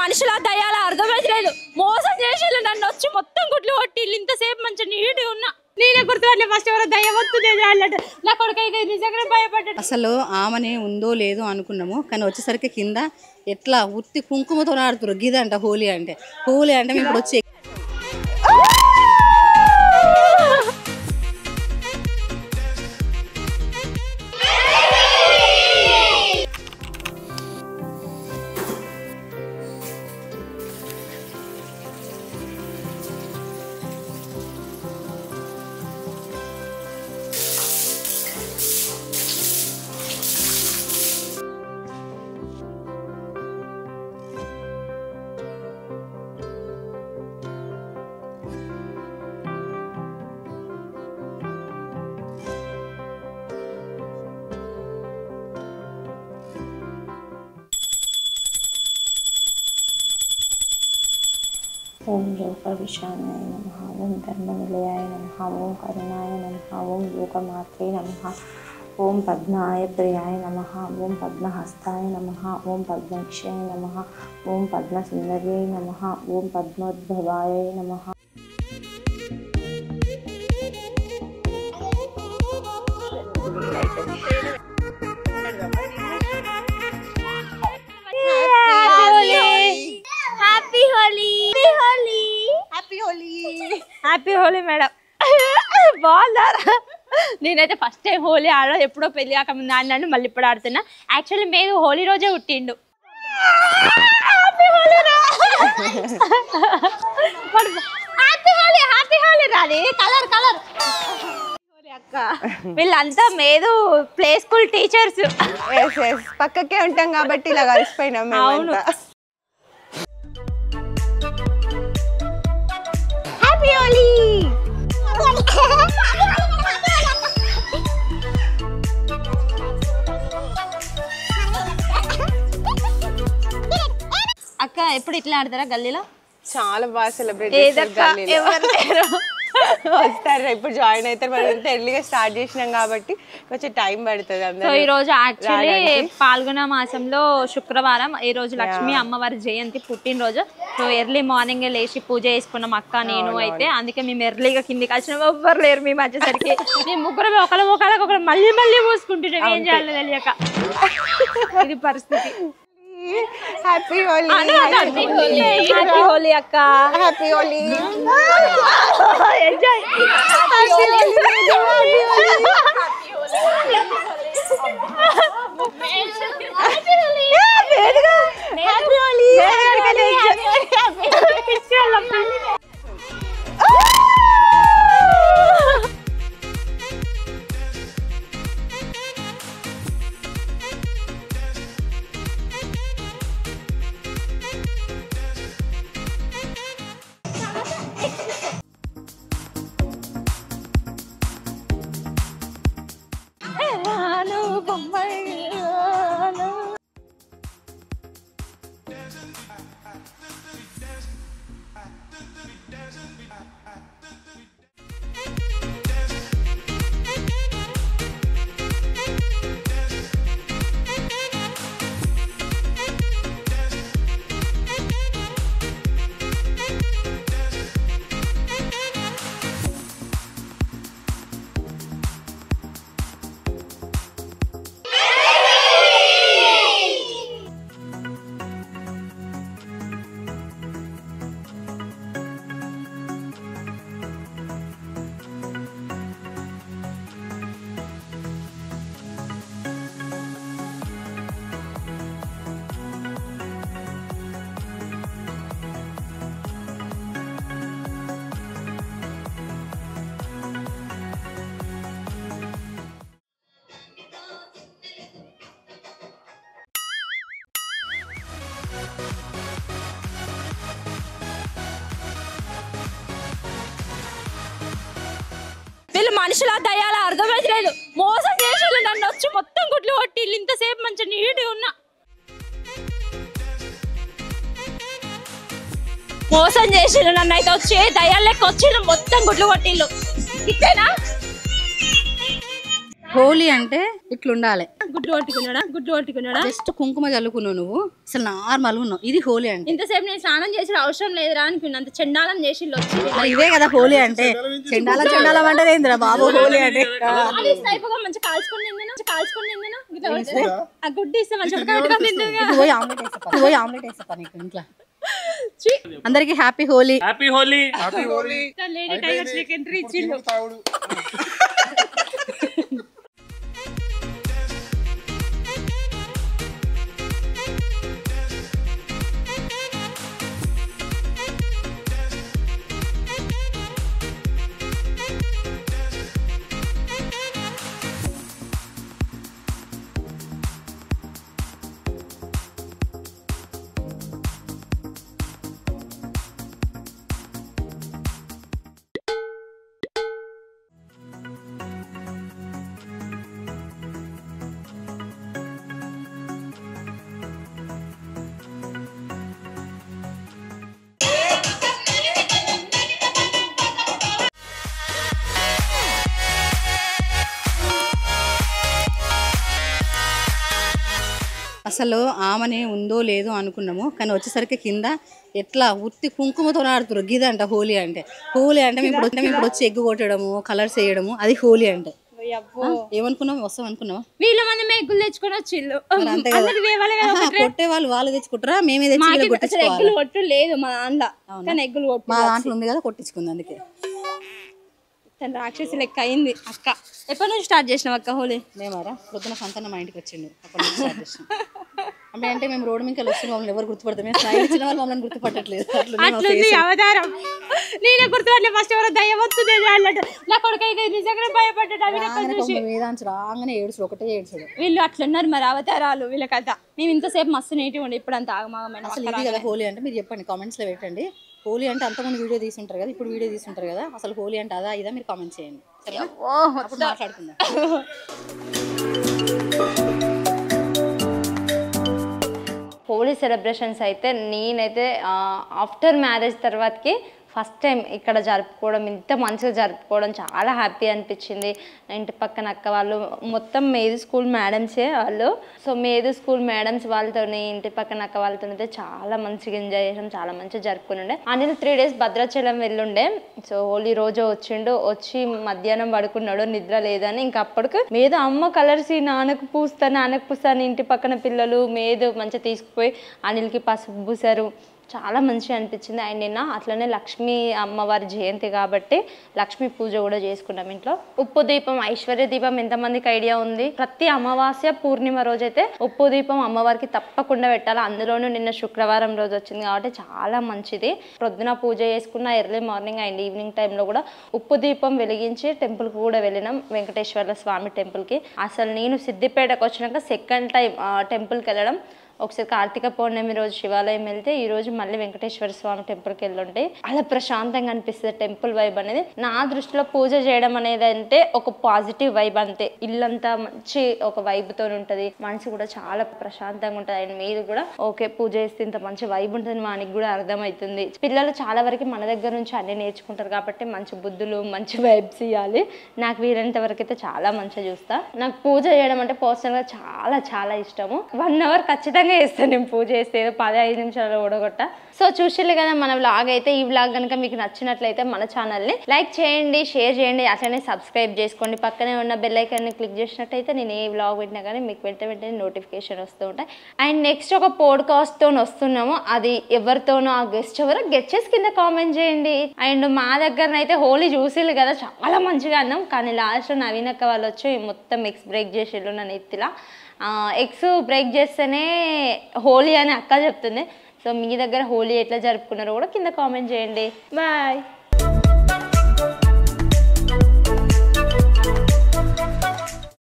మనుషుల దయ్యాల అర్థమైతలేదు మోసం చేసి నన్ను వచ్చి మొత్తం గుడ్లు కొట్టి ఇంతసేపు మంచి నీటి ఉన్నా నేనే గుర్తుపట్లే ఫస్ట్ ఎవరో దయ్యం వస్తుంది అన్నట్టు నా కొడుకైతే నిజంగానే భయపడ్డాడు. అసలు ఆమెని ఉందో లేదో అనుకున్నాము కానీ వచ్చేసరికి కింద ఎట్లా ఉత్తి కుంకుమతో ఆడుతున్నారు గిదంట హోలీ అంటే మేము ఇప్పుడు వచ్చి ओम लोकविशानाय नमः ओम धर्मनिलयाय नमः ओम करुणाय नमः ओम लोकमात्रे नमः ओम पद्माय प्रियाय नमः ओम पद्महस्ताय नमः ओम पद्मक्षाय नमः ओम पद्मसुंदर्यै नमः ओम पद्मोद्भवाय नमः। హ్యాపీ హోలీ మేడం బాగున్నారా? నేనైతే ఫస్ట్ టైం హోలీ ఆడ ఎప్పుడో పెళ్లి కాక ముందు ఆడినాను మళ్ళీ ఇప్పుడు ఆడుతున్నా. యాక్చువల్లీ మేము హోలీ రోజే పుట్టిండు. హ్యాపీ హోలీ రాది కలర్ కలర్ అక్క వీళ్ళంతా మేదు ప్లే స్కూల్ టీచర్స్ పక్కకే ఉంటాం కాబట్టి ఇలా కలిసిపోయినాం. అవును అక్క ఎప్పుడు ఇట్లా ఆడతారా గల్లీలో? చాలా బాగా సెలబ్రేట్ వస్తారు. ఇప్పుడు జాయిన్ అవుతారు. మనం ఎంత ఎర్లీగా స్టార్ట్ చేసినాం కాబట్టి కొంచెం టైం పడుతుంది. సో ఈ రోజు యాక్చువల్లీ పాల్గొన మాసంలో శుక్రవారం ఈ రోజు లక్ష్మీ అమ్మవారి జయంతి పుట్టినరోజు. సో ఎర్లీ మార్నింగ్ లేచి పూజ చేసుకున్నాం అక్క నేను. అయితే అందుకే మేము ఎర్లీగా కిందికి వచ్చినాం. ఎవ్వరు లేరు మేము వచ్చేసరికి. మేము ముగ్గురు ఒకరు మళ్ళీ మళ్ళీ పూసుకుంటున్నాం. ఏం చేయాలో తెలియక ఇది పరిస్థితి. హ్యాపీ హోలీ హ్యాపీ హోలీ అక్క హ్యాపీ హోలీ ఎంజాయ్ వీళ్ళు మనుషుల దయ్యాల అర్థమైతలేదు మోసం చేసి నన్ను వచ్చి మొత్తం గుడ్లు కొట్టి ఇంతసేపు మంచి నీటి ఉన్నా మోసం చేసి నన్ను అయితే వచ్చి దయ్యాల లెక్క వచ్చి మొత్తం గుడ్లు కొట్టిళ్ళు ఇచ్చేనా హోలీ అంటే ఇట్లుండాలి. గుడ్లు పట్టుకున్నాడా జస్ట్ కుంకుమ చల్లుకున్నావు నువ్వు, అసలు నార్మల్ ఉన్నావు. ఇది హోలీ అంటే. ఇంతసేపు నేను స్నానం చేసి అవసరం లేదురా అనుకున్నా, అంత చెండాలం చేసి వచ్చి. ఇదే కదా హోలీ అంటే. చెండాలం అంటే ఏందిరా బాబు హోలీ అంటే. మంచిగా కాల్చుకొని తిన్నాను ఆ గుడ్డు ఇస్తే మంచిగా పోయి ఆమ్లెట్ వేస్తా నీకు ఇంట్లో. అందరికి happy Holi. Lady tigers entry ఇచ్చిండు. అసలు ఆమెని ఉందో లేదో అనుకున్నాము, కానీ వచ్చేసరికి కింద ఎట్లా ఉత్తి కుంకుమతో ఆడుతురు. గిదంట హోలీ అంటే. హోలీ అంటే మేము ఇప్పుడు వచ్చి ఎగ్గు కొట్టడము, కలర్స్ వేయడము, అది హోలీ అంటే. ఏమనుకున్నావు? వస్తాం అనుకున్నావా? వీళ్ళ మంది ఎగ్గులు తెచ్చుకొని వచ్చిళ్ళు. కొట్టే వాళ్ళు తెచ్చుకుంటారా? మేమే తెచ్చి ఎగ్గులు కొట్టు లేదు మా దాంట్లో, కానీ ఎగ్గులు కొట్టు మా దాంట్లో ఉంది కదా, కొట్టించుకుంది. అందుకే రాక్షసి లెక్క అయింది అక్క. ఎప్పటి నుంచి స్టార్ట్ చేసినావు అక్క హోలీ? మేమారా పొద్దున సంతానం మా ఇంటికి వచ్చిండు, అప్పటి నుంచి స్టార్ట్ చేసినాం. అంటే మేము రోడ్డు మీద వచ్చిన మమ్మల్ని ఎవరు గుర్తుపడతాం? మేము స్మైల్ ఇచ్చిన వాళ్ళు మమ్మల్ని గుర్తుపట్టట్లేదు. అట్లుంది అవతారం. నేనే గుర్తుపట్టలే. ఫస్ట్ ఎవరో దయ్యం వస్తుంది అన్నట్టు నా కొడుకు అయితే నిజంగానే భయపడ్డాడు. వేదాంశ రాగానే ఏడుచుడు, ఒకటే ఏడుచుడు. వీళ్ళు అట్లున్నారు మరి అవతారాలు వీళ్ళ కథ. మేము ఇంతసేపు మస్తు నీట్గా ఉండే, ఇప్పుడు అంత ఆగమాగమైన. అసలు ఇది కదా హోలీ అంటే. మీరు చెప్పండి, కామెంట్స్ లో పెట్టండి. హోలీ అంటే అంతకుముందు వీడియో తీసుంటారు కదా, ఇప్పుడు వీడియో తీసుంటారు కదా, అసలు హోలీ అంటే అదా ఇదా మీరు కామెంట్ చేయండి. అప్పుడు మాట్లాడుకుందాం. హోలీ సెలబ్రేషన్స్ అయితే నేనైతే ఆఫ్టర్ మ్యారేజ్ తర్వాతకి ఫస్ట్ టైం ఇక్కడ జరుపుకోవడం, ఇంత మంచిగా జరుపుకోవడం చాలా హ్యాపీ అనిపించింది. ఇంటి పక్కన అక్క వాళ్ళు మొత్తం మేది స్కూల్ మేడమ్సే వాళ్ళు. సో మేది స్కూల్ మేడమ్స్ వాళ్ళతో, ఇంటి పక్కన అక్క వాళ్ళతో అయితే చాలా మంచిగా ఎంజాయ్ చేసాం, చాలా మంచిగా జరుపుకుని ఉండే. అనిల్ 3 days భద్రాచలం వెళ్ళుండే. సో హోలీ రోజు వచ్చిండు, వచ్చి మధ్యాహ్నం పడుకున్నాడు, నిద్ర లేదని. ఇంకా అప్పటికి మేదు అమ్మ కలర్స్ నాన్నకు పూస్తాను ఇంటి పక్కన పిల్లలు మేదు మంచిగా తీసుకుపోయి అనిల్కి పసుపు పూసారు. చాలా మంచిగా అనిపించింది. అండ్ నిన్న అట్లనే లక్ష్మీ అమ్మవారి జయంతి కాబట్టి లక్ష్మీ పూజ కూడా చేసుకున్నాం ఇంట్లో. ఉప్పు దీపం, ఐశ్వర్య దీపం ఎంతమందికి ఐడియా ఉంది? ప్రతి అమావాస్య పూర్ణిమ రోజైతే ఉప్పు దీపం అమ్మవారికి తప్పకుండా పెట్టాలి. అందులోనూ నిన్న శుక్రవారం రోజు వచ్చింది కాబట్టి చాలా మంచిది. ప్రొద్దున పూజ చేసుకున్న, ఎర్లీ మార్నింగ్ అండ్ ఈవినింగ్ టైంలో కూడా ఉప్పు దీపం వెలిగించి టెంపుల్కి కూడా వెళ్ళినాం, వెంకటేశ్వర స్వామి టెంపుల్కి. అసలు నేను సిద్దిపేటకు వచ్చినాక సెకండ్ టైం టెంపుల్కి వెళ్ళడం. ఒకసారి కార్తీక పౌర్ణమి రోజు శివాలయం వెళ్తే, ఈ రోజు మళ్ళీ వెంకటేశ్వర స్వామి టెంపుల్కి వెళ్ళుంటే అలా ప్రశాంతంగా అనిపిస్తుంది. టెంపుల్ వైబ్ అనేది నా దృష్టిలో పూజ చేయడం అనేది అంటే ఒక పాజిటివ్ వైబ్ అంతే. ఇల్లంతా మంచి ఒక వైబ్తో ఉంటుంది, మనసు కూడా చాలా ప్రశాంతంగా ఉంటుంది. అండ్ మీరు కూడా ఓకే పూజ చేస్తే ఇంత మంచి వైబ్ ఉంటుంది మనకి కూడా అర్థమవుతుంది. పిల్లలు చాలా వరకు మన దగ్గర నుంచి అన్ని నేర్చుకుంటారు కాబట్టి మంచి బుద్ధులు, మంచి వైబ్స్ ఇవ్వాలి. నాకు వీరంత వరకు అయితే చాలా మంచిగా చూస్తా. నాకు పూజ చేయడం అంటే పర్సనల్గా చాలా చాలా ఇష్టము. 1 hour ఖచ్చితంగా చేస్తాను నేను పూజ చేస్తే, ఏదో 10-5 నిమిషాలు ఓడగొట్ట. సో చూసిర్రు కదా మన వ్లాగ్ అయితే. ఈ వ్లాగ్ కనుక మీకు నచ్చినట్లయితే మన ఛానల్ని లైక్ చేయండి, షేర్ చేయండి, అట్లనే సబ్స్క్రైబ్ చేసుకోండి. పక్కనే ఉన్న బెల్ ఐకాన్ని క్లిక్ చేసినట్టయితే నేను ఏ వ్లాగ్ పెట్టినా కానీ మీకు వెంటనే నోటిఫికేషన్ వస్తూ ఉంటాయి. అండ్ నెక్స్ట్ ఒక పోడ్కాస్ట్తో వస్తున్నాము, అది ఎవరితోనో, ఆ గెస్ట్ ఎవరో గెస్ట్ చేసి కింద కామెంట్ చేయండి. అండ్ మా దగ్గరనైతే హోలీ చూసిర్రు కదా, చాలా మంచిగా అన్నాం. కానీ లాస్ట్లో నవీనక్క వాళ్ళు వచ్చి మొత్తం ఎగ్స్ బ్రేక్ చేసిర్రు నా నెత్తిలా. ఎగ్స్ బ్రేక్ చేస్తేనే హోలీ అని అక్క చెప్తుంది. సో మీ దగ్గర హోలీ ఎట్లా జరుపుకున్నారో కూడా కింద కామెంట్ చేయండి. బాయ్.